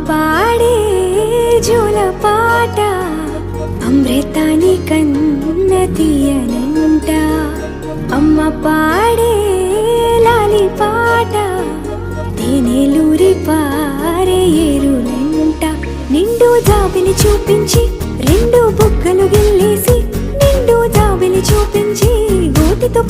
పాడే జోల పాట అమృతాని కన్న తీయనంట. అమ్మ పాడే లాలి పాట తేనెలూరి పారే ఏరులంట. నిండు జాబిలి చూపించి రెండు బుగ్గలు గిల్లేసి, నిండు జాబిలి చూపించి గోటితో